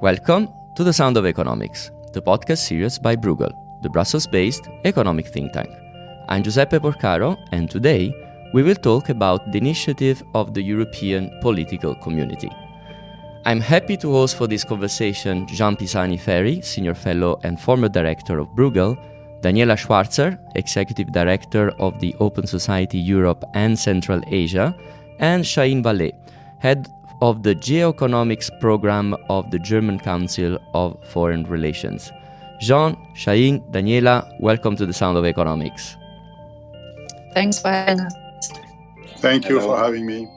Welcome to The Sound of Economics, the podcast series by Bruegel, the Brussels-based economic think tank. I'm Giuseppe Porcaro, and today we will talk about the initiative of the European Political Community. I'm happy to host for this conversation Jean Pisani-Ferry, Senior Fellow and former Director of Bruegel, Daniela Schwarzer, Executive Director of the Open Society Europe and Central Asia, and Shahin Vallée, Head of the Geoeconomics Program of the German Council of Foreign Relations. Jean, Shahin, Daniela, welcome to The Sound of Economics. Thanks for having us. Thank you for having me.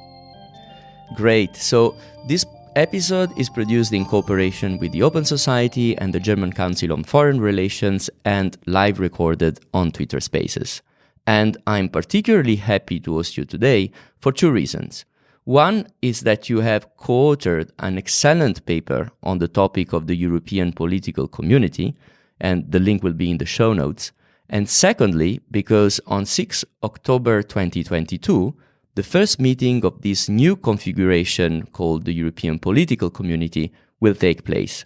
Great. So this episode is produced in cooperation with the Open Society and the German Council on Foreign Relations and live recorded on Twitter Spaces. And I'm particularly happy to host you today for two reasons. One is that you have co-authored an excellent paper on the topic of the European political community, and the link will be in the show notes. And secondly, because on 6 October 2022, the first meeting of this new configuration called the European Political Community will take place.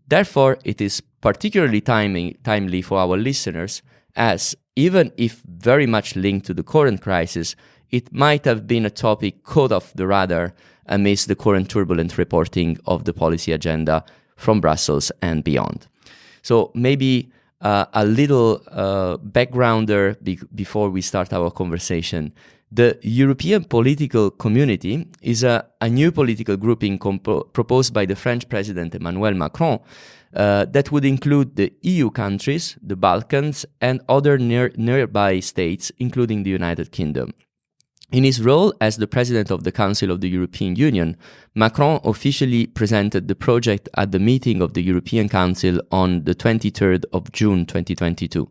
Therefore, it is particularly timely for our listeners, as even if very much linked to the current crisis, it might have been a topic caught off the radar amidst the current turbulent reporting of the policy agenda from Brussels and beyond. So maybe a little backgrounder before we start our conversation. The European Political Community is a new political grouping proposed by the French President Emmanuel Macron that would include the EU countries, the Balkans, and other nearby states, including the United Kingdom. In his role as the President of the Council of the European Union, Macron officially presented the project at the meeting of the European Council on the 23rd of June 2022.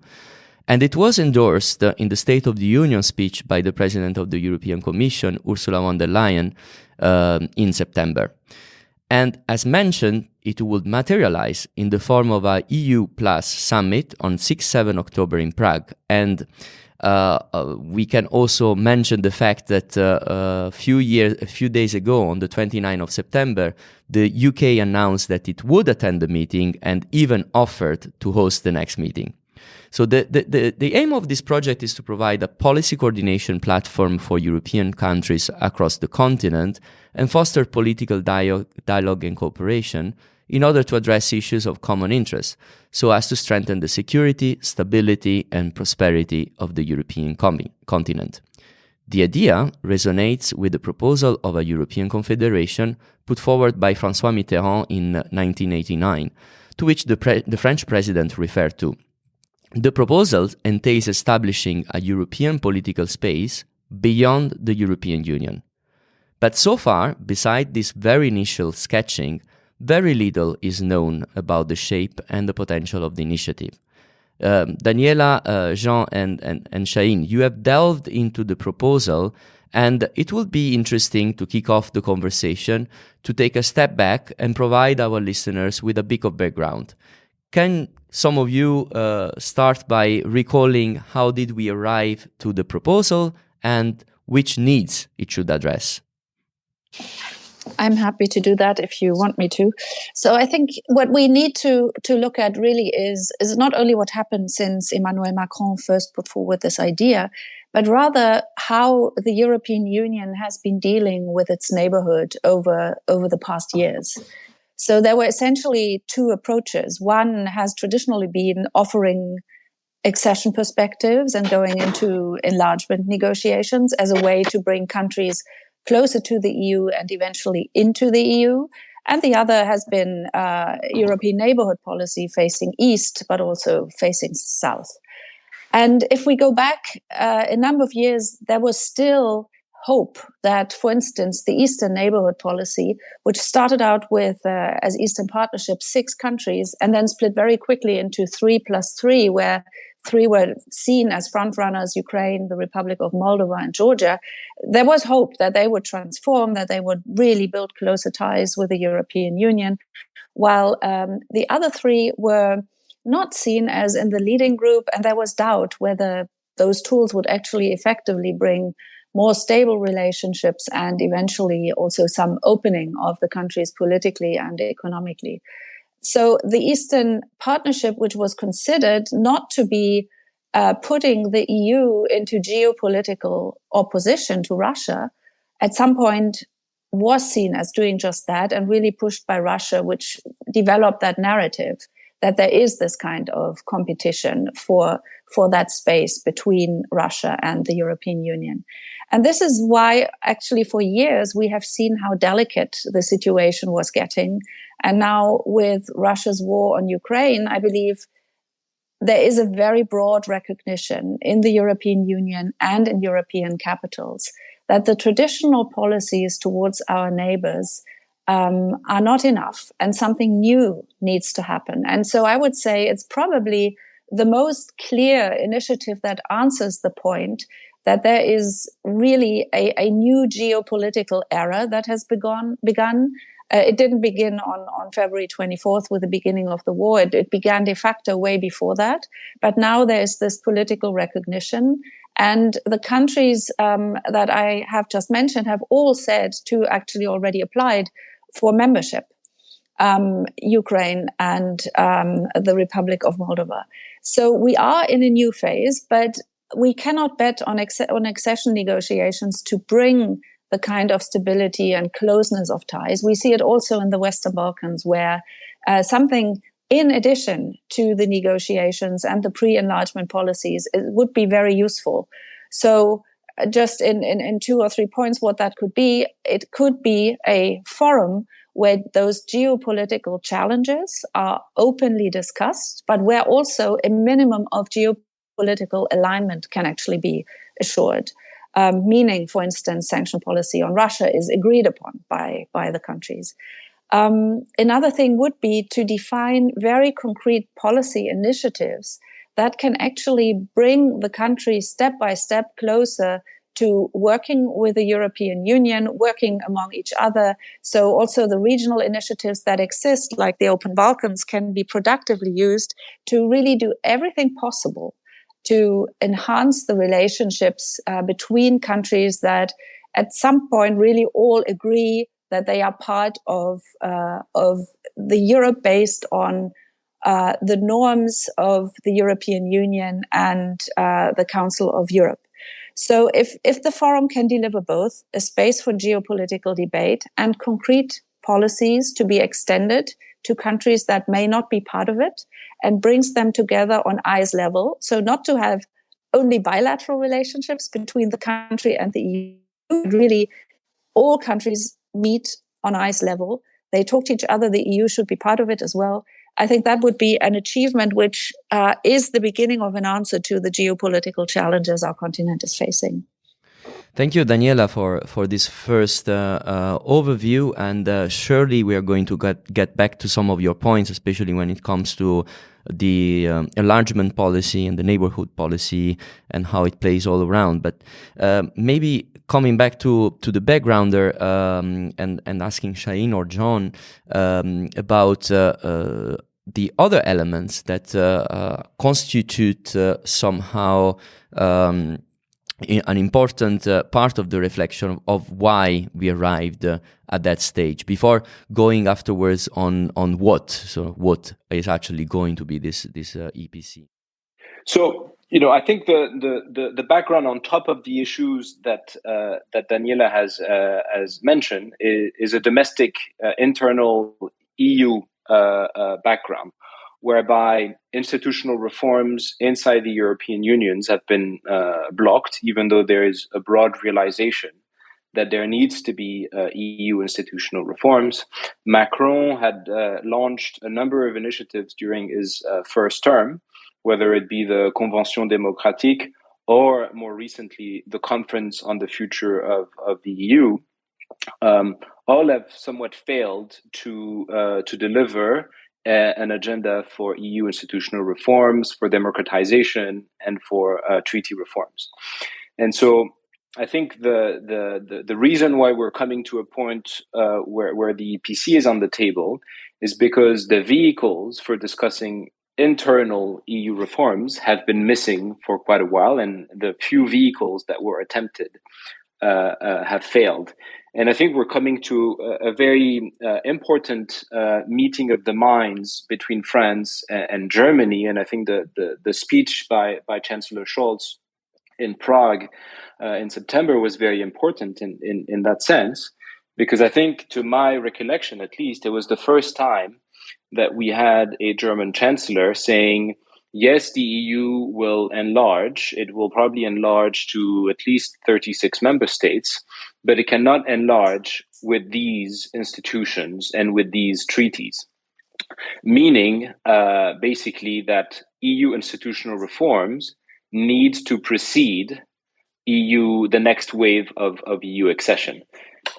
And it was endorsed in the State of the Union speech by the President of the European Commission, Ursula von der Leyen, in September. And as mentioned, it would materialize in the form of a EU Plus summit on 6-7 October in Prague. And we can also mention the fact that a few days ago, on the 29th of September, the UK announced that it would attend the meeting and even offered to host the next meeting. So the aim of this project is to provide a policy coordination platform for European countries across the continent and foster political dialogue and cooperation in order to address issues of common interest, so as to strengthen the security, stability, and prosperity of the European continent. The idea resonates with the proposal of a European Confederation put forward by François Mitterrand in 1989, to which the French president referred to. The proposal entails establishing a European political space beyond the European Union. But so far, beside this very initial sketching, very little is known about the shape and the potential of the initiative. Daniela, Jean, and Shahin, you have delved into the proposal, and it will be interesting to kick off the conversation, to take a step back and provide our listeners with a bit of background. Can some of you start by recalling how did we arrive to the proposal and which needs it should address? I'm happy to do that if you want me to. So I think what we need to look at really is not only what happened since Emmanuel Macron first put forward this idea, but rather how the European Union has been dealing with its neighborhood over the past years. So there were essentially two approaches. One has traditionally been offering accession perspectives and going into enlargement negotiations as a way to bring countries closer to the EU and eventually into the EU. And the other has been European neighborhood policy facing east, but also facing south. And if we go back a number of years, there was still hope that, for instance, the Eastern neighborhood policy, which started out with, as Eastern Partnership, 6 countries, and then split very quickly into 3+3, where 3 were seen as frontrunners: Ukraine, the Republic of Moldova, and Georgia. There was hope that they would transform, that they would really build closer ties with the European Union, while the other 3 were not seen as in the leading group, and there was doubt whether those tools would actually effectively bring more stable relationships and eventually also some opening of the countries politically and economically. So the Eastern Partnership, which was considered not to be putting the EU into geopolitical opposition to Russia, at some point was seen as doing just that and really pushed by Russia, which developed that narrative that there is this kind of competition for that space between Russia and the European Union. And this is why actually for years we have seen how delicate the situation was getting. And now with Russia's war on Ukraine, I believe there is a very broad recognition in the European Union and in European capitals that the traditional policies towards our neighbors are not enough and something new needs to happen. And so I would say it's probably the most clear initiative that answers the point that there is really a new geopolitical era that has begun. It didn't begin on February 24th with the beginning of the war. It began de facto way before that. But now there's this political recognition. And the countries that I have just mentioned have all said to actually already applied for membership, Ukraine and the Republic of Moldova. So we are in a new phase, but we cannot bet on accession negotiations to bring the kind of stability and closeness of ties. We see it also in the Western Balkans, where something in addition to the negotiations and the pre-enlargement policies, it would be very useful. So just in 2 or 3 points, what that could be, it could be a forum where those geopolitical challenges are openly discussed, but where also a minimum of geopolitical alignment can actually be assured. Meaning, for instance, sanction policy on Russia is agreed upon by the countries. Another thing would be to define very concrete policy initiatives that can actually bring the country step by step closer to working with the European Union, working among each other. So also the regional initiatives that exist, like the Open Balkans, can be productively used to really do everything possible to enhance the relationships between countries that at some point really all agree that they are part of the Europe based on the norms of the European Union and the Council of Europe. So if the forum can deliver both a space for geopolitical debate and concrete policies to be extended to countries that may not be part of it and brings them together on eyes level, so not to have only bilateral relationships between the country and the EU, really all countries meet on eyes level. They talk to each other. The EU should be part of it as well. I think that would be an achievement which is the beginning of an answer to the geopolitical challenges our continent is facing. Thank you, Daniela, for this first overview, and surely we are going to get back to some of your points, especially when it comes to the enlargement policy and the neighborhood policy and how it plays all around. But maybe coming back to the backgrounder and asking Shaheen or John about the other elements that constitute somehow an important part of the reflection of why we arrived at that stage, before going afterwards on what is actually going to be this EPC. So, I think the background on top of the issues that Daniela has mentioned is a domestic internal EU background, whereby institutional reforms inside the European Union have been blocked, even though there is a broad realization that there needs to be EU institutional reforms. Macron had launched a number of initiatives during his first term, whether it be the Convention démocratique or more recently the Conference on the Future of the EU. All have somewhat failed to deliver an agenda for EU institutional reforms, for democratization, and for treaty reforms. And so I think the reason why we're coming to a point where the EPC is on the table is because the vehicles for discussing internal EU reforms have been missing for quite a while, and the few vehicles that were attempted have failed. And I think we're coming to a very important meeting of the minds between France and Germany. And I think the speech by Chancellor Scholz in Prague in September was very important in that sense, because I think, to my recollection at least, it was the first time that we had a German chancellor saying, yes, the EU will enlarge. It will probably enlarge to at least 36 member states, but it cannot enlarge with these institutions and with these treaties. Meaning, basically, that EU institutional reforms need to precede the next wave of EU accession.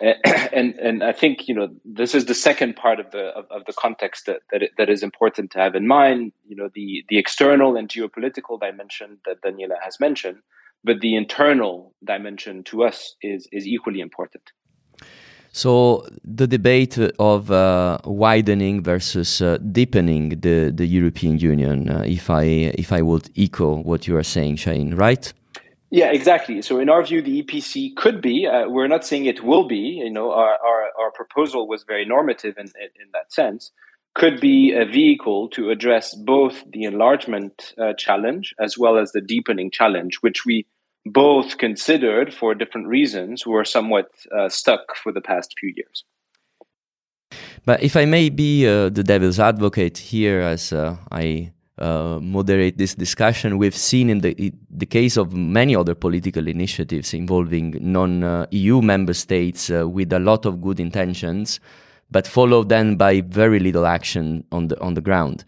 And I think this is the second part of the context that is important to have in mind. The external and geopolitical dimension that Daniela has mentioned, but the internal dimension to us is equally important. So the debate of widening versus deepening the European Union, if I would echo what you are saying, Shaheen, right? Yeah, exactly. So in our view, the EPC could be, we're not saying it will be, our proposal was very normative in that sense, could be a vehicle to address both the enlargement challenge as well as the deepening challenge, which we both considered for different reasons were somewhat stuck for the past few years. But if I may be the devil's advocate here, as I moderate this discussion, we've seen in the case of many other political initiatives involving non-EU member states with a lot of good intentions, but followed then by very little action on the ground.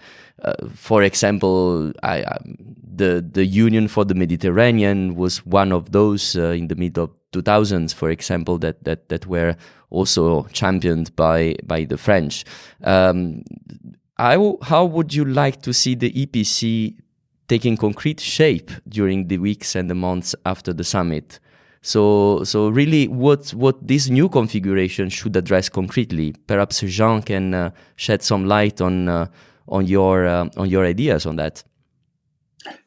For example, the Union for the Mediterranean was one of those in the mid of 2000s, for example, that were also championed by the French. How would you like to see the EPC taking concrete shape during the weeks and the months after the summit? So really, what this new configuration should address concretely? Perhaps Jean can shed some light on your ideas on that.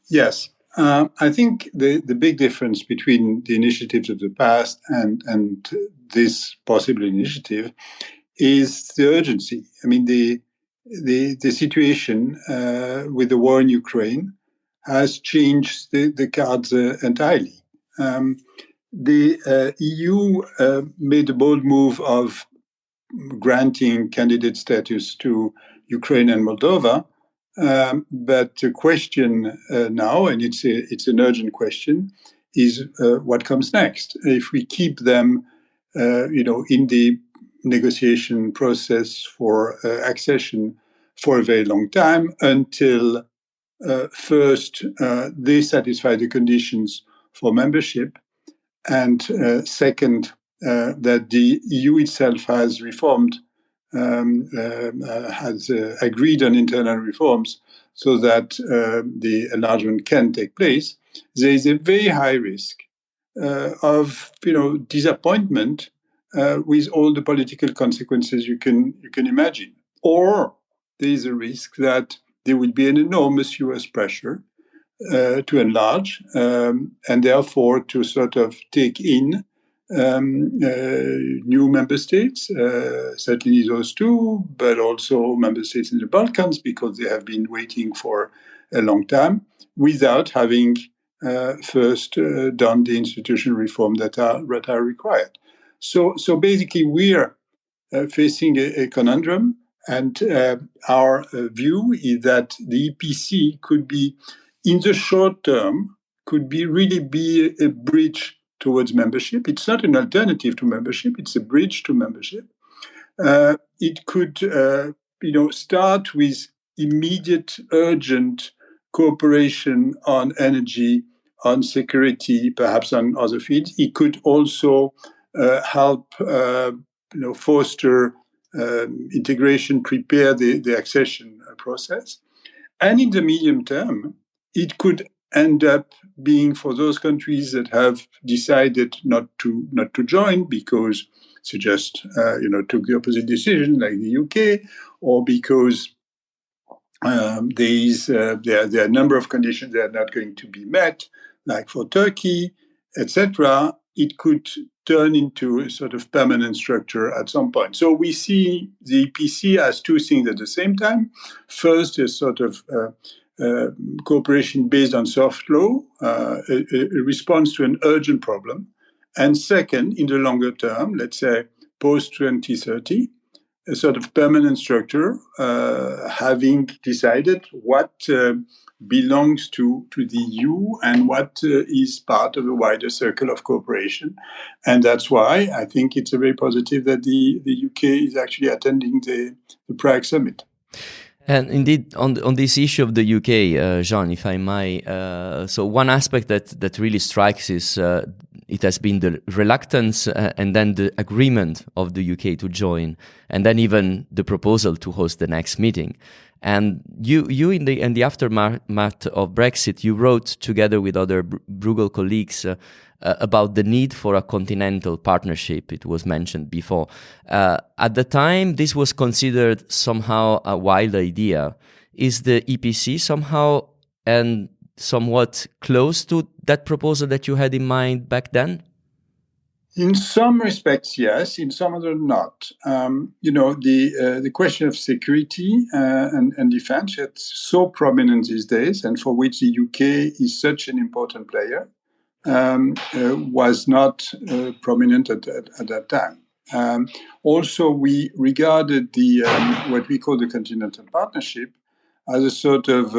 Yes, I think the big difference between the initiatives of the past and this possible initiative is the urgency. I mean, the situation with the war in Ukraine has changed the cards entirely. The EU made a bold move of granting candidate status to Ukraine and Moldova, but the question now, and it's an urgent question, is what comes next? If we keep them, in the negotiation process for accession for a very long time until first they satisfy the conditions for membership, and second that the EU itself has reformed, has agreed on internal reforms so that the enlargement can take place, there is a very high risk of disappointment with all the political consequences you can imagine. Or there is a risk that there will be an enormous US pressure to enlarge and therefore to sort of take in new member states, certainly those two, but also member states in the Balkans, because they have been waiting for a long time without having first done the institutional reform that are required. So basically, we are facing a conundrum, and our view is that the EPC could be, in the short term, really be a bridge towards membership. It's not an alternative to membership; it's a bridge to membership. It could, start with immediate, urgent cooperation on energy, on security, perhaps on other fields. It could also help, foster integration, prepare the accession process, and in the medium term, it could end up being for those countries that have decided not to join because they just took the opposite decision, like the UK, or because there are a number of conditions that are not going to be met, like for Turkey, etc. it could turn into a sort of permanent structure at some point. So we see the EPC as two things at the same time. First, a sort of cooperation based on soft law, a response to an urgent problem. And second, in the longer term, let's say post 2030, a sort of permanent structure, having decided what belongs to the EU and what is part of a wider circle of cooperation. And that's why I think it's very positive that the UK is actually attending the Prague Summit. And indeed, on this issue of the UK, Jean, if I may, so one aspect that really strikes is it has been the reluctance and then the agreement of the UK to join, and then even the proposal to host the next meeting. And you in the aftermath of Brexit, you wrote together with other Bruegel colleagues about the need for a continental partnership. It was mentioned before. At the time, this was considered somehow a wild idea. Is the EPC somehow and somewhat close to that proposal that you had in mind back then? In some respects, yes. In some other, not. The question of security and defense, it's so prominent these days, and for which the UK is such an important player, was not prominent at that time. Also, we regarded the what we call the Continental Partnership as a sort of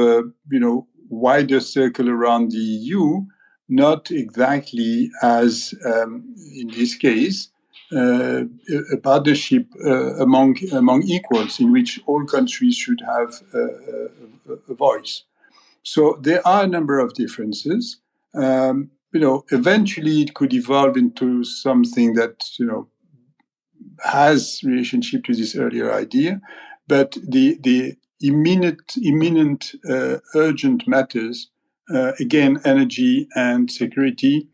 wider circle around the EU, not exactly as in this case a partnership among equals in which all countries should have a voice. So there are a number of differences. Eventually it could evolve into something that has relationship to this earlier idea, but the imminent urgent matters, again, energy and security,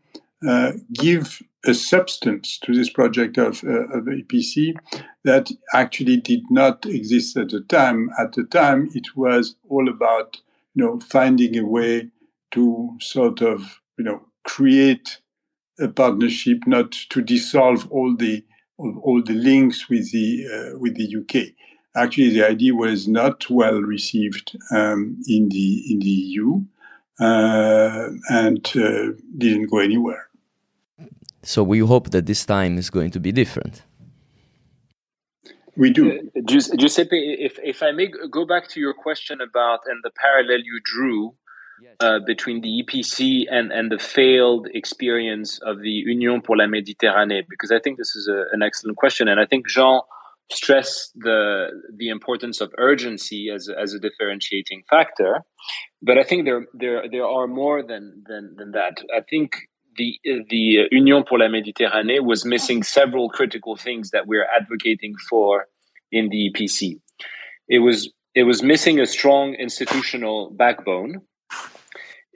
give a substance to this project of EPC that actually did not exist at the time. At the time, it was all about finding a way to sort of create a partnership, not to dissolve all the links with the UK. Actually, the idea was not well received in the EU and didn't go anywhere. So we hope that this time is going to be different. We do. Giuseppe, if I may go back to your question about and the parallel you drew between the EPC and the failed experience of the Union pour la Méditerranée, because I think this is an excellent question, and I think Jean stressed the importance of urgency as a differentiating factor. But I think there are more than that. I think the Union pour la Méditerranée was missing several critical things that we're advocating for in the EPC. It was missing a strong institutional backbone.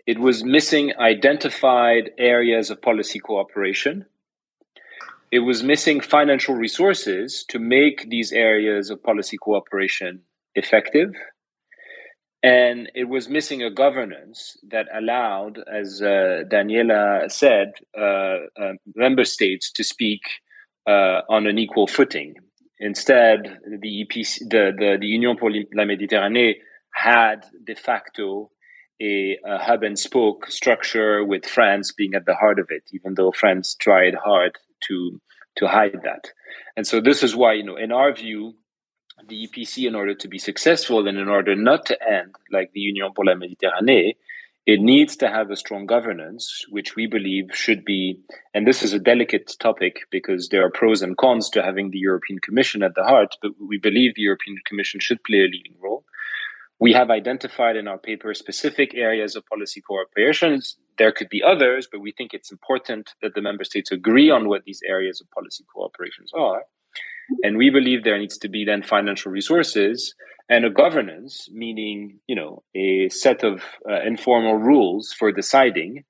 It was missing identified areas of policy cooperation. It was missing financial resources to make these areas of policy cooperation effective. And it was missing a governance that allowed, as Daniela said, member states to speak on an equal footing. Instead, the EPC, the Union pour la Méditerranée had de facto a hub and spoke structure, with France being at the heart of it, even though France tried hard to hide that. And so this is why, in our view, the EPC, in order to be successful and in order not to end like the Union pour la Méditerranée, it needs to have a strong governance, which we believe should be, and this is a delicate topic because there are pros and cons to having the European Commission at the heart, but we believe the European Commission should play a leading role. We have identified in our paper specific areas of policy cooperation. There could be others, but we think it's important that the member states agree on what these areas of policy cooperations are. And we believe there needs to be then financial resources and a governance, meaning, a set of informal rules for deciding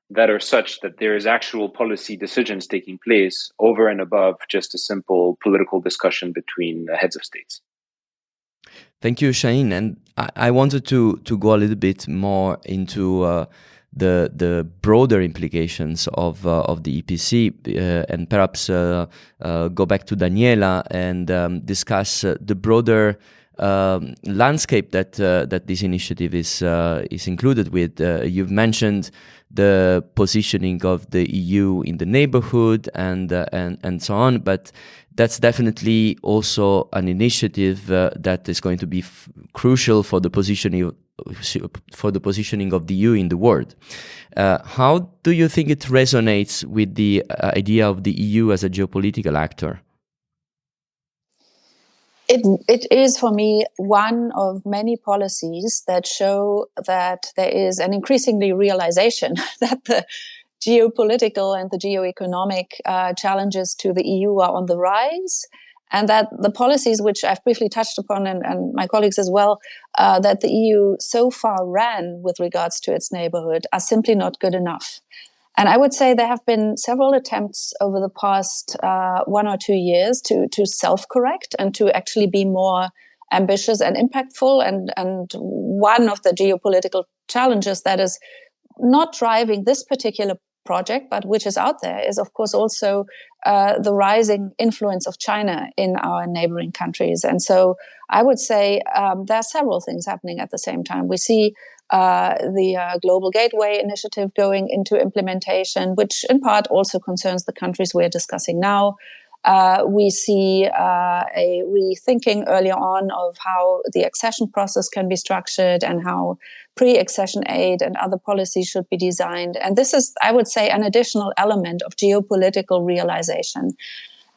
that are such that there is actual policy decisions taking place over and above just a simple political discussion between heads of states. Thank you, Shahin. And I wanted to go a little bit more into the broader implications of the EPC, and perhaps go back to Daniela and discuss the broader landscape that this initiative is included with. You've mentioned the positioning of the EU in the neighborhood and so on, but that's definitely also an initiative that is going to be crucial for the positioning of the EU in the world. How do you think it resonates with the idea of the EU as a geopolitical actor? It is, for me, one of many policies that show that there is an increasingly realization that the geopolitical and the geoeconomic challenges to the EU are on the rise, and that the policies which I've briefly touched upon, and my colleagues as well, that the EU so far ran with regards to its neighborhood are simply not good enough. And I would say there have been several attempts over the past 1 or 2 years to self-correct and to actually be more ambitious and impactful. And one of the geopolitical challenges that is not driving this particular project, but which is out there, is of course also the rising influence of China in our neighboring countries. And so I would say there are several things happening at the same time. We see the Global Gateway Initiative going into implementation, which in part also concerns the countries we're discussing now. We see a rethinking earlier on of how the accession process can be structured and how pre-accession aid and other policies should be designed. And this is, I would say, an additional element of geopolitical realization.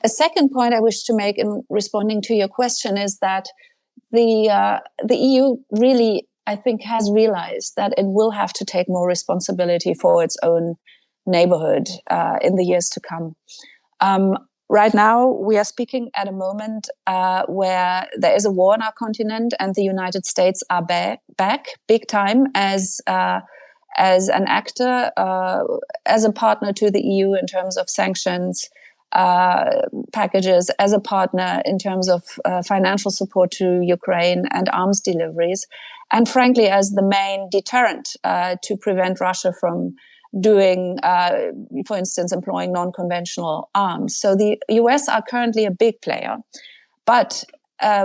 A second point I wish to make in responding to your question is that the EU really, I think, has realized that it will have to take more responsibility for its own neighborhood in the years to come. Right now, we are speaking at a moment where there is a war on our continent, and the United States are back big time as an actor, as a partner to the EU in terms of sanctions packages, as a partner in terms of financial support to Ukraine and arms deliveries, and frankly, as the main deterrent to prevent Russia from doing, for instance, employing non-conventional arms. So the US are currently a big player, but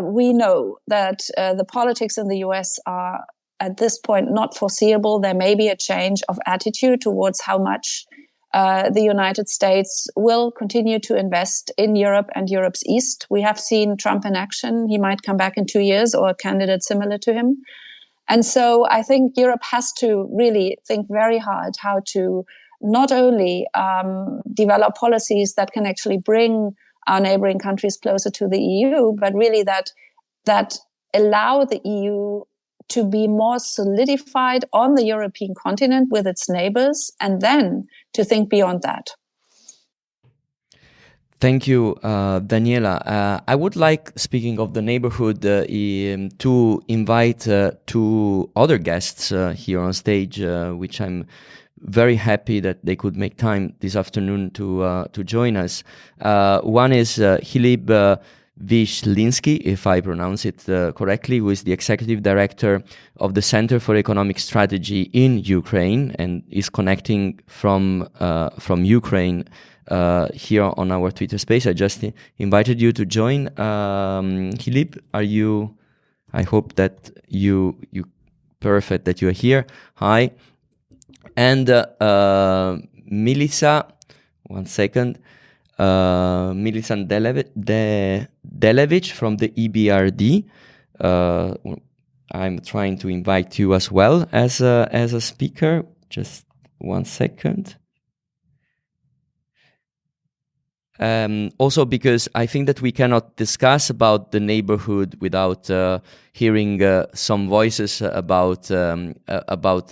we know that the politics in the US are at this point not foreseeable. There may be a change of attitude towards how much the United States will continue to invest in Europe and Europe's East. We have seen Trump in action. He might come back in 2 years, or a candidate similar to him. And so I think Europe has to really think very hard how to not only develop policies that can actually bring our neighboring countries closer to the EU, but really that allow the EU to be more solidified on the European continent with its neighbors, and then to think beyond that. Thank you, Daniela. I would like, speaking of the neighborhood, to invite 2 other guests here on stage, which I'm very happy that they could make time this afternoon to join us. One is Hilib Wyszynski, if I pronounce it correctly, who is the executive director of the Center for Economic Strategy in Ukraine and is connecting from Ukraine here on our Twitter space. I just invited you to join. Hilib, I hope that you perfect that you are here. Hi. And Milica, one second. Milica Delevic from the EBRD. I'm trying to invite you as well as a speaker. Just one second. Also, because I think that we cannot discuss about the neighborhood without hearing some voices about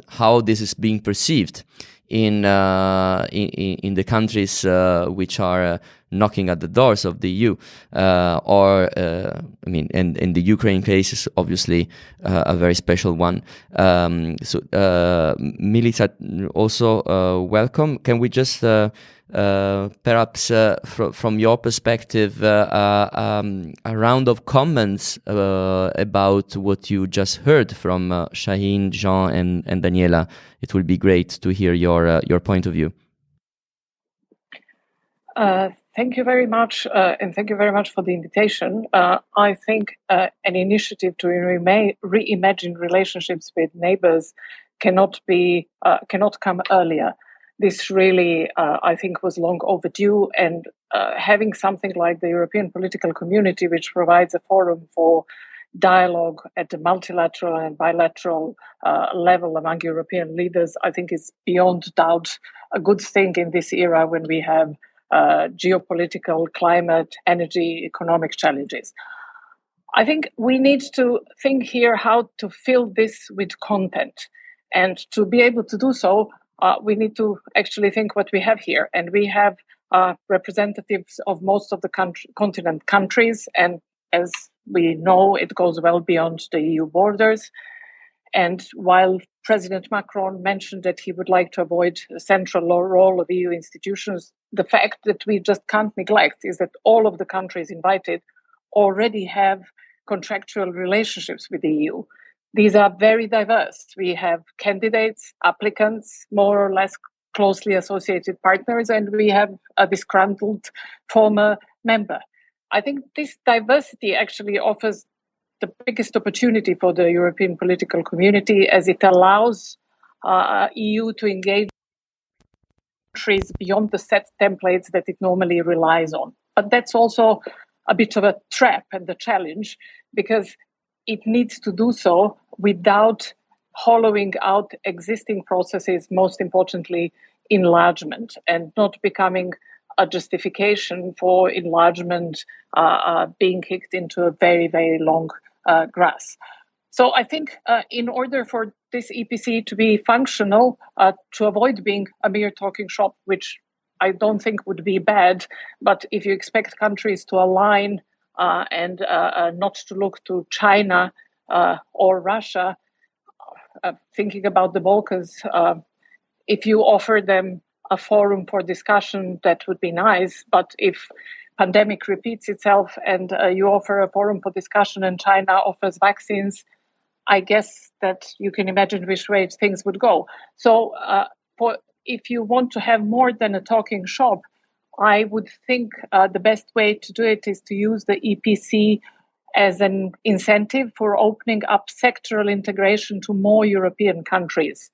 how this is being perceived in the countries which are knocking at the doors of the EU, in the Ukraine case is obviously a very special one. Milica, also welcome. Can we just perhaps from your perspective a round of comments about what you just heard from Shaheen, Jean, and Daniela? It will be great to hear your point of view. Thank you very much, and thank you very much for the invitation. I think an initiative to reimagine relationships with neighbors cannot come earlier. This really, I think, was long overdue, and having something like the European Political Community, which provides a forum for dialogue at the multilateral and bilateral level among European leaders, I think is beyond doubt a good thing in this era when we have geopolitical, climate, energy, economic challenges. I think we need to think here how to fill this with content. And to be able to do so, we need to actually think what we have here. And we have representatives of most of the continent countries. And as we know, it goes well beyond the EU borders. And while President Macron mentioned that he would like to avoid the central role of EU institutions, the fact that we just can't neglect is that all of the countries invited already have contractual relationships with the EU. These are very diverse. We have candidates, applicants, more or less closely associated partners, and we have a disgruntled former member. I think this diversity actually offers the biggest opportunity for the European political community, as it allows EU to engage countries beyond the set templates that it normally relies on. But that's also a bit of a trap and a challenge, because it needs to do so without hollowing out existing processes, most importantly, enlargement, and not becoming a justification for enlargement being kicked into a very, very long grass. So I think in order for this EPC to be functional, to avoid being a mere talking shop, which I don't think would be bad, but if you expect countries to align and not to look to China or Russia, thinking about the Balkans, if you offer them a forum for discussion, that would be nice. But if pandemic repeats itself and you offer a forum for discussion and China offers vaccines, I guess that you can imagine which way things would go. So if you want to have more than a talking shop, I would think the best way to do it is to use the EPC as an incentive for opening up sectoral integration to more European countries.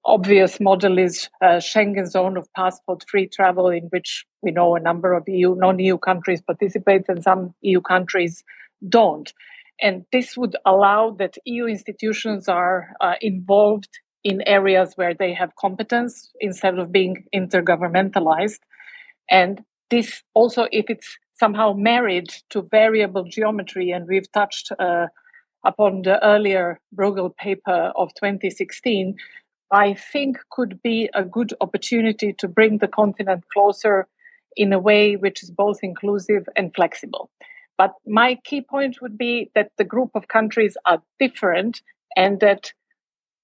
Obvious model is Schengen zone of passport-free travel, in which we know a number of non-EU countries participate and some EU countries don't. And this would allow that EU institutions are involved in areas where they have competence instead of being intergovernmentalized. And this also, if it's somehow married to variable geometry, and we've touched upon the earlier Bruegel paper of 2016, I think could be a good opportunity to bring the continent closer in a way which is both inclusive and flexible. But my key point would be that the group of countries are different, and that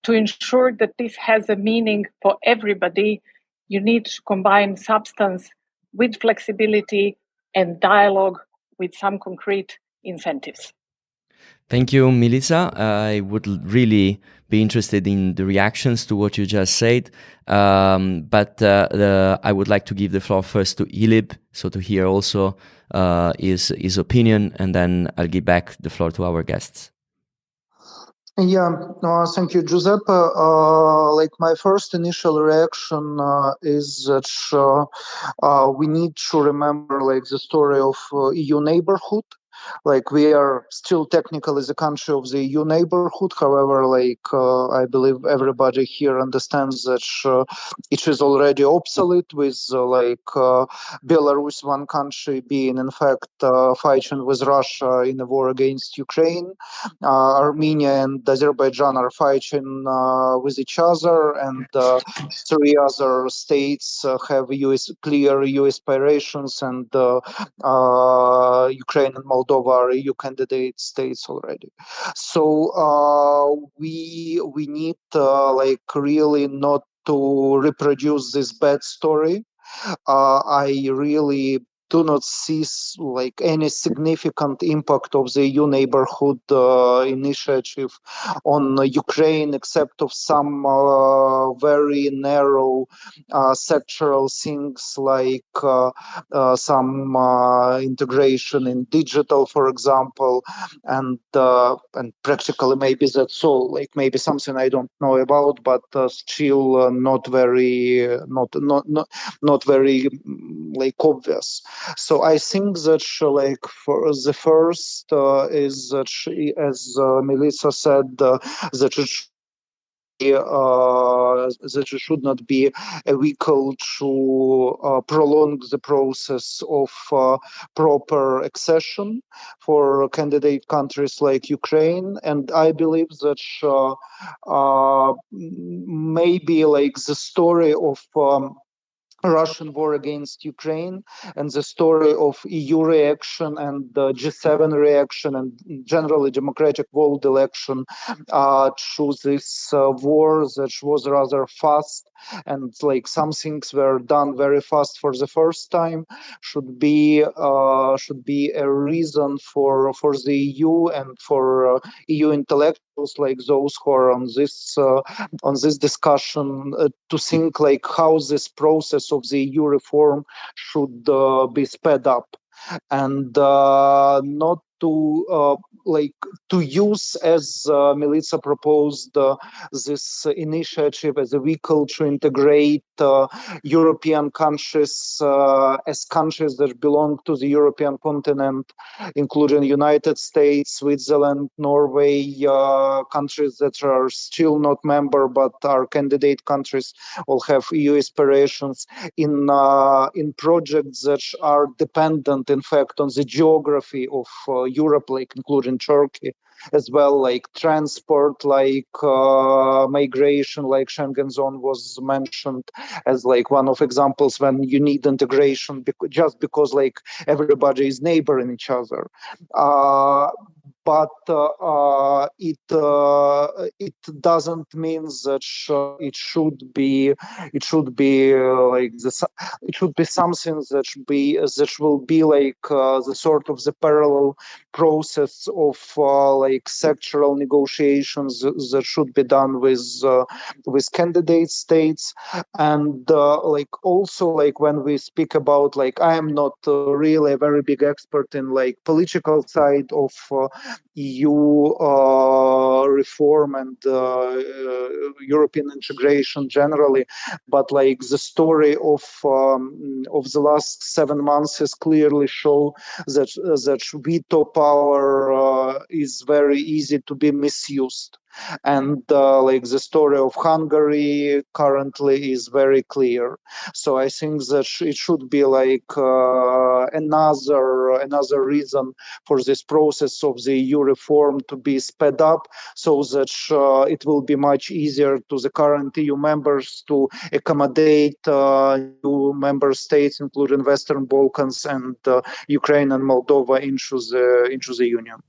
to ensure that this has a meaning for everybody, you need to combine substance with flexibility and dialogue with some concrete incentives. Thank you, Milica. I would really be interested in the reactions to what you just said, but I would like to give the floor first to Ilib, so to hear also his opinion, and then I'll give back the floor to our guests. Thank you, Giuseppe. My first initial reaction is that we need to remember the story of EU neighborhood. Like we are still technically the country of the EU neighborhood. However, I believe everybody here understands that it is already obsolete, with Belarus, one country, being in fact fighting with Russia in a war against Ukraine. Armenia and Azerbaijan are fighting with each other, and 3 other states have clear EU aspirations, and Ukraine and Moldova are EU candidate states already. So we need really not to reproduce this bad story. I really do not see any significant impact of the EU neighborhood initiative on Ukraine, except of some very narrow sectoral things, like some integration in digital, for example, and practically maybe that's all. Like maybe something I don't know about, but still not very obvious. So I think that for the first is that as Melissa said, that it should not be a vehicle to prolong the process of proper accession for candidate countries like Ukraine. And I believe that maybe the story of Russian war against Ukraine and the story of EU reaction and G7 reaction and generally democratic world election to this war that was rather fast, and some things were done very fast for the first time, should be a reason for the EU and for EU intellectuals like those who are on this discussion to think how this process of the EU reform should be sped up, and not to use, as Milica proposed, this initiative as a vehicle to integrate European countries as countries that belong to the European continent, including United States, Switzerland, Norway, countries that are still not member but are candidate countries, all have EU aspirations, in projects that are dependent, in fact, on the geography of Europe, including Turkey, as well, transport, migration, Schengen zone was mentioned as one of examples when you need integration just because everybody is neighboring each other. But it doesn't mean that it should be something that will be the sort of the parallel process of sectoral negotiations that should be done with candidate states. And also when we speak about I am not really a very big expert in political side of EU reform and European integration generally, but the story of the last 7 months has clearly shown that veto power is very easy to be misused. And the story of Hungary currently is very clear. So I think that it should be another reason for this process of the EU reform to be sped up, so that it will be much easier to the current EU members to accommodate new member states, including Western Balkans and Ukraine and Moldova, into the Union.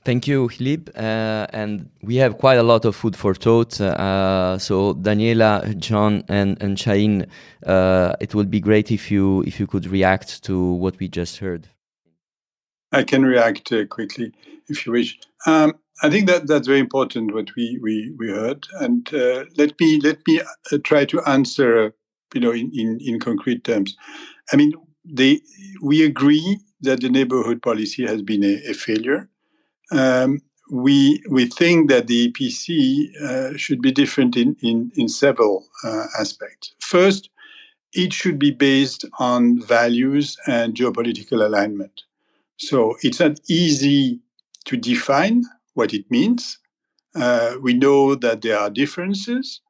Thank you, Filip. And we have quite a lot of food for thought. So Daniela, John, and Shahin, it would be great if you could react to what we just heard. I can react quickly if you wish. I think that's very important what we heard, and let me try to answer in concrete terms. I mean, we agree that the neighborhood policy has been a failure. We think that the EPC should be different in several aspects. First, it should be based on values and geopolitical alignment. So it's not easy to define what it means. We know that there are differences,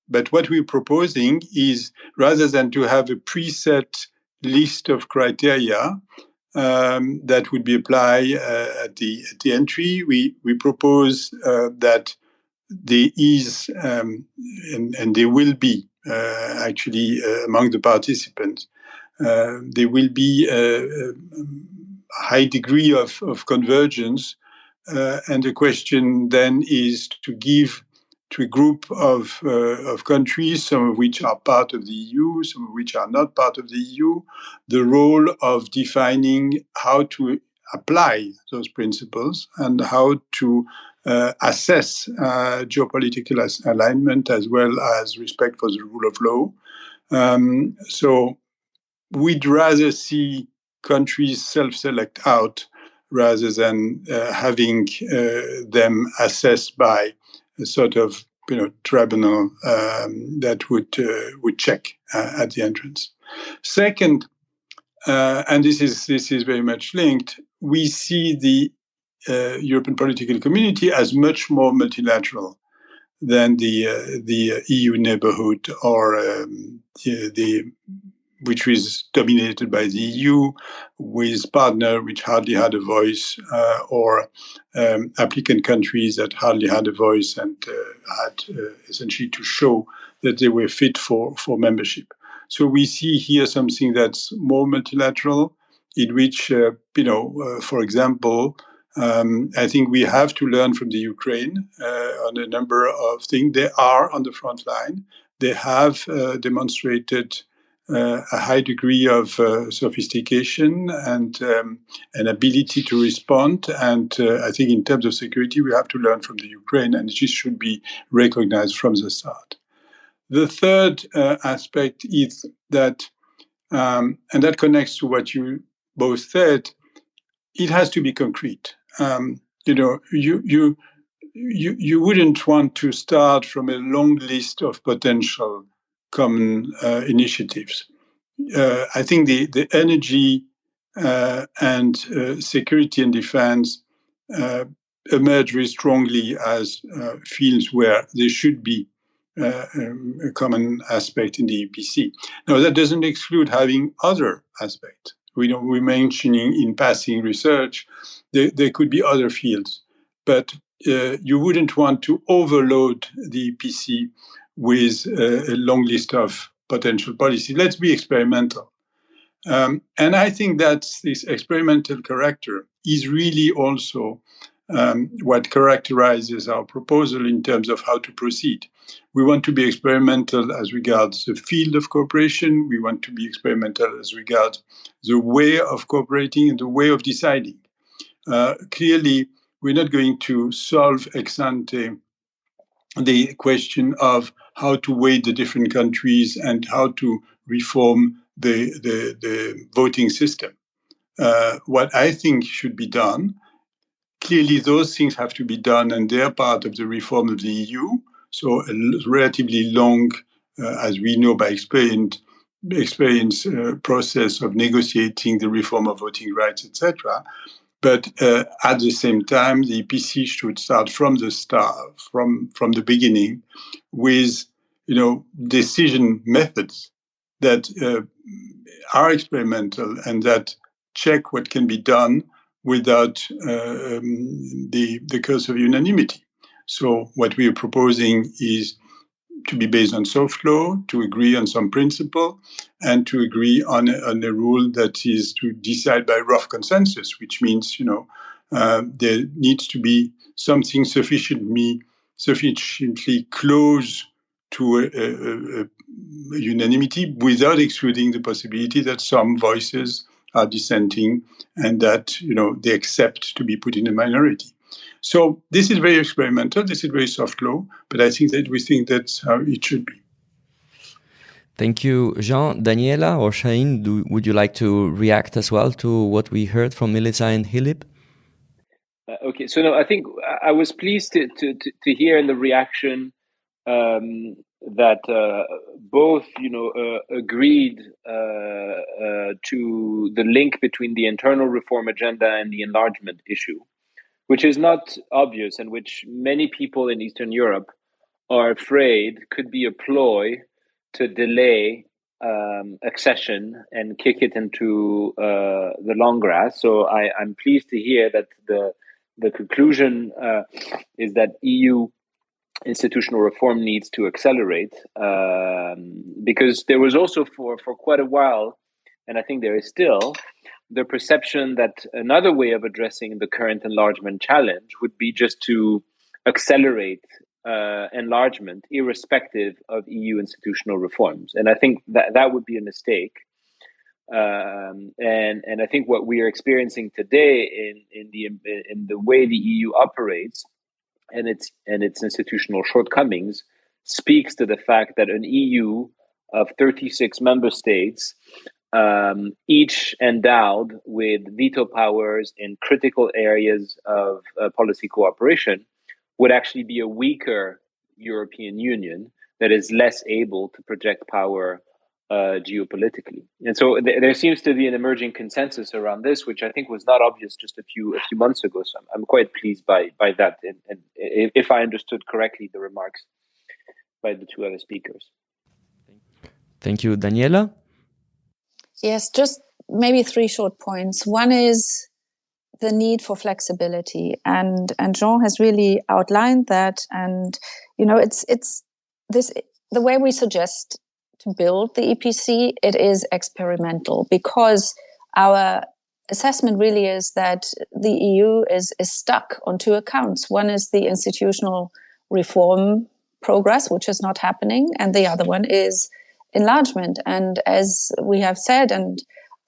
but what we're proposing is, rather than to have a preset list of criteria that would be applied at the entry, we propose that there is and there will be actually among the participants there will be a high degree of convergence. And the question then is to give to a group of countries, some of which are part of the EU, some of which are not part of the EU, the role of defining how to apply those principles and how to assess geopolitical alignment as well as respect for the rule of law. So we'd rather see countries self-select out rather than having them assessed by a sort of tribunal that would check at the entrance. Second, and this is very much linked, we see the European political community as much more multilateral than the EU neighborhood or the which was dominated by the EU, with partners which hardly had a voice, or applicant countries that hardly had a voice and had essentially to show that they were fit for membership. So we see here something that's more multilateral, in which, for example, I think we have to learn from the Ukraine on a number of things. They are on the front line. They have demonstrated a high degree of sophistication and an ability to respond. And I think in terms of security, we have to learn from the Ukraine, and this should be recognized from the start. The third aspect is that, and that connects to what you both said, it has to be concrete. You wouldn't want to start from a long list of potential common initiatives. I think the energy and security and defense emerge very strongly as fields where there should be a common aspect in the EPC. Now, that doesn't exclude having other aspects. We're mentioning in passing research, there could be other fields, but you wouldn't want to overload the EPC with a long list of potential policies. Let's be experimental. And I think that this experimental character is really also what characterizes our proposal in terms of how to proceed. We want to be experimental as regards the field of cooperation. We want to be experimental as regards the way of cooperating and the way of deciding. Clearly, we're not going to solve ex ante the question of how to weigh the different countries and how to reform the voting system. What I think should be done, clearly those things have to be done, and they're part of the reform of the EU. So a relatively long, as we know by experience, process of negotiating the reform of voting rights, etc. But at the same time, the EPC should start from the beginning, with decision methods that are experimental and that check what can be done without the curse of unanimity. So what we are proposing is to be based on soft law, to agree on some principle, and to agree on a rule that is to decide by rough consensus, which means there needs to be something sufficiently close to a unanimity, without excluding the possibility that some voices are dissenting and that they accept to be put in a minority. So this is very experimental, this is very soft law, but I think that's how it should be. Thank you, Jean. Daniela or Shaheen, would you like to react as well to what we heard from Melissa and Hilip? Okay, so no, I think I was pleased to hear in the reaction that both agreed to the link between the internal reform agenda and the enlargement issue, which is not obvious and which many people in Eastern Europe are afraid could be a ploy to delay accession and kick it into the long grass. So I'm pleased to hear that the conclusion is that EU institutional reform needs to accelerate, because there was also for quite a while, and I think there is still, the perception that another way of addressing the current enlargement challenge would be just to accelerate enlargement irrespective of EU institutional reforms. And I think that would be a mistake. And I think what we are experiencing today in the way the EU operates and its institutional shortcomings speaks to the fact that an EU of 36 member states, each endowed with veto powers in critical areas of policy cooperation, would actually be a weaker European Union that is less able to project power geopolitically. And so there seems to be an emerging consensus around this, which I think was not obvious just a few months ago. So I'm quite pleased by that. And if I understood correctly the remarks by the two other speakers. Thank you, Daniela. Yes, just maybe 3 short points. One is the need for flexibility, and Jean has really outlined that. And it's this, the way we suggest to build the EPC, it is experimental, because our assessment really is that the EU is stuck on 2 accounts. One is the institutional reform progress, which is not happening, and the other one is enlargement. And as we have said, and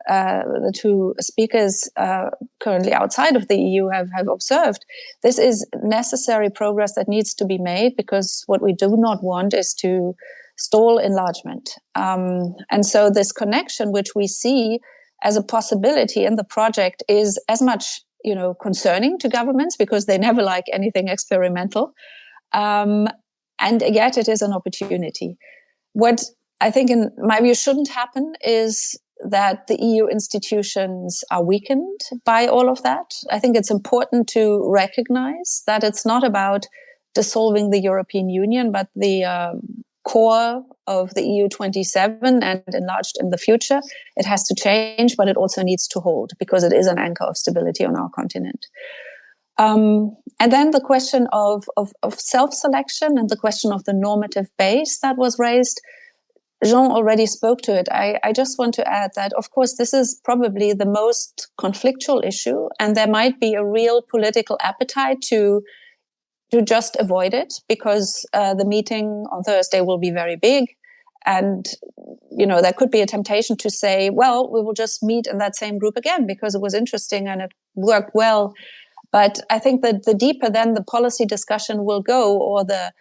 the 2 speakers currently outside of the EU have observed, this is necessary progress that needs to be made, because what we do not want is to stall enlargement. And so this connection, which we see as a possibility in the project, is as much concerning to governments, because they never like anything experimental. And yet it is an opportunity. What I think, in my view, shouldn't happen is that the EU institutions are weakened by all of that. I think it's important to recognize that it's not about dissolving the European Union, but the core of the EU 27 and enlarged in the future. It has to change, but it also needs to hold, because it is an anchor of stability on our continent. And then the question of self-selection and the question of the normative base that was raised, Jean already spoke to it. I just want to add that, of course, this is probably the most conflictual issue, and there might be a real political appetite to just avoid it, because the meeting on Thursday will be very big. And, there could be a temptation to say, well, we will just meet in that same group again because it was interesting and it worked well. But I think that the deeper then the policy discussion will go, or the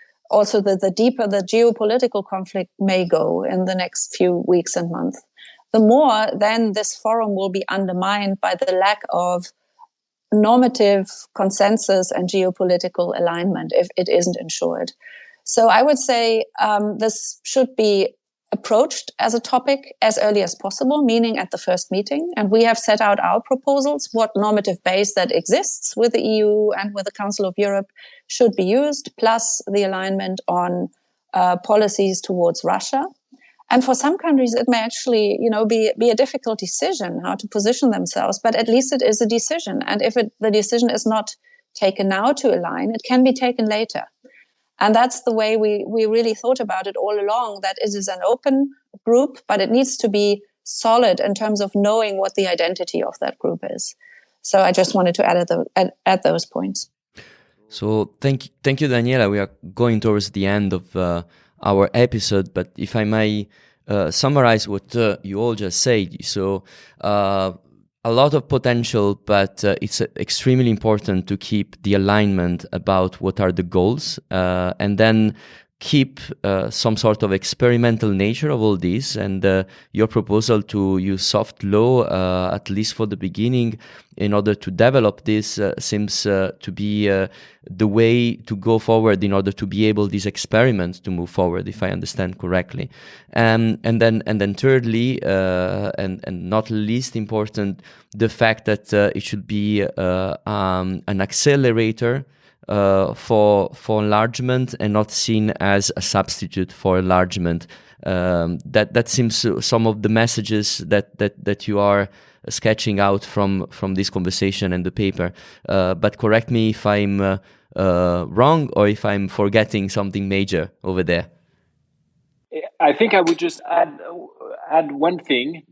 deeper the geopolitical conflict may go in the next few weeks and months, the more then this forum will be undermined by the lack of normative consensus and geopolitical alignment if it isn't ensured. So I would say this should be approached as a topic as early as possible, meaning at the first meeting. And we have set out our proposals, what normative base that exists with the EU and with the Council of Europe should be used, plus the alignment on policies towards Russia. And for some countries, it may actually, be a difficult decision how to position themselves, but at least it is a decision. And if the decision is not taken now to align, it can be taken later. And that's the way we really thought about it all along, that it is an open group, but it needs to be solid in terms of knowing what the identity of that group is. So I just wanted to add those points. So thank you, Daniela. We are going towards the end of our episode, but if I may summarize what you all just said. So a lot of potential, but it's extremely important to keep the alignment about what are the goals, and then keep some sort of experimental nature of all this, and your proposal to use soft law, at least for the beginning, in order to develop this seems to be the way to go forward in order to be able this experiment to move forward, if I understand correctly. And then thirdly, and not least important, the fact that it should be an accelerator for enlargement and not seen as a substitute for enlargement. That seems some of the messages that you are sketching out from this conversation and the paper. But correct me if I'm wrong or if I'm forgetting something major over there. I think I would just add one thing,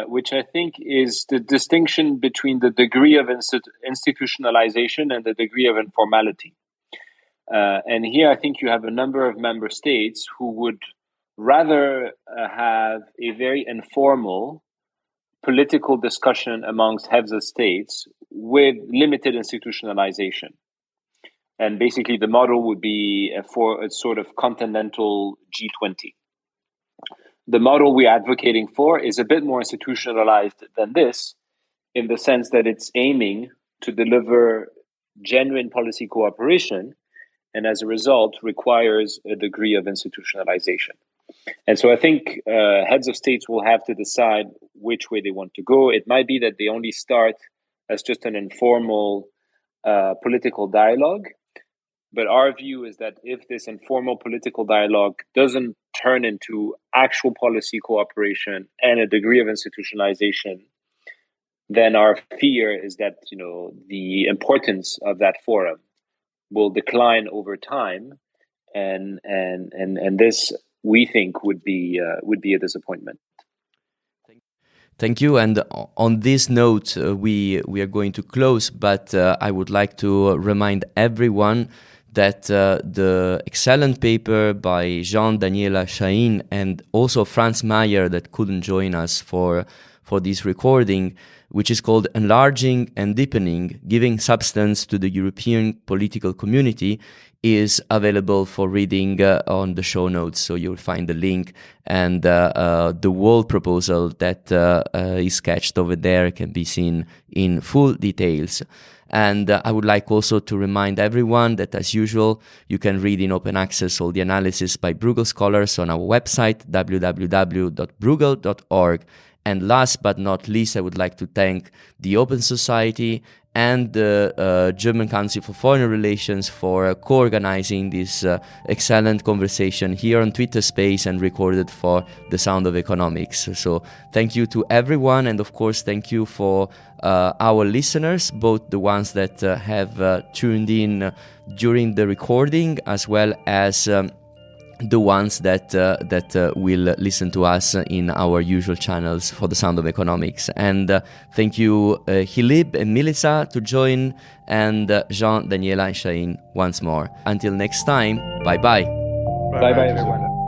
which I think is the distinction between the degree of institutionalization and the degree of informality. And here I think you have a number of member states who would rather have a very informal political discussion amongst heads of states with limited institutionalization. And basically the model would be for a sort of continental G20. The model we're advocating for is a bit more institutionalized than this, in the sense that it's aiming to deliver genuine policy cooperation, and as a result requires a degree of institutionalization. And so I think heads of states will have to decide which way they want to go. It might be that they only start as just an informal political dialogue. But our view is that if this informal political dialogue doesn't turn into actual policy cooperation and a degree of institutionalization, then our fear is that, you know, the importance of that forum will decline over time, and this, we think, would be a disappointment. Thank you. And on this note, we are going to close, but I would like to remind everyone that the excellent paper by Jean Daniela Chahine and also Franz Mayer, that couldn't join us for this recording, which is called Enlarging and Deepening, Giving Substance to the European Political Community, is available for reading on the show notes. So you'll find the link, and the whole proposal that is sketched over there can be seen in full details. And I would like also to remind everyone that, as usual, you can read in open access all the analysis by Bruegel scholars on our website, www.bruegel.org. And last but not least, I would like to thank the Open Society and the German Council for Foreign Relations for co-organizing this excellent conversation here on Twitter Space and recorded for The Sound of Economics. So thank you to everyone, and of course thank you for our listeners, both the ones that have tuned in during the recording, as well as the ones that will listen to us in our usual channels for The Sound of Economics. And thank you Hilib and Melissa to join, and Jean, Daniela and Chahine once more. Until next time, bye-bye. Bye-bye everyone.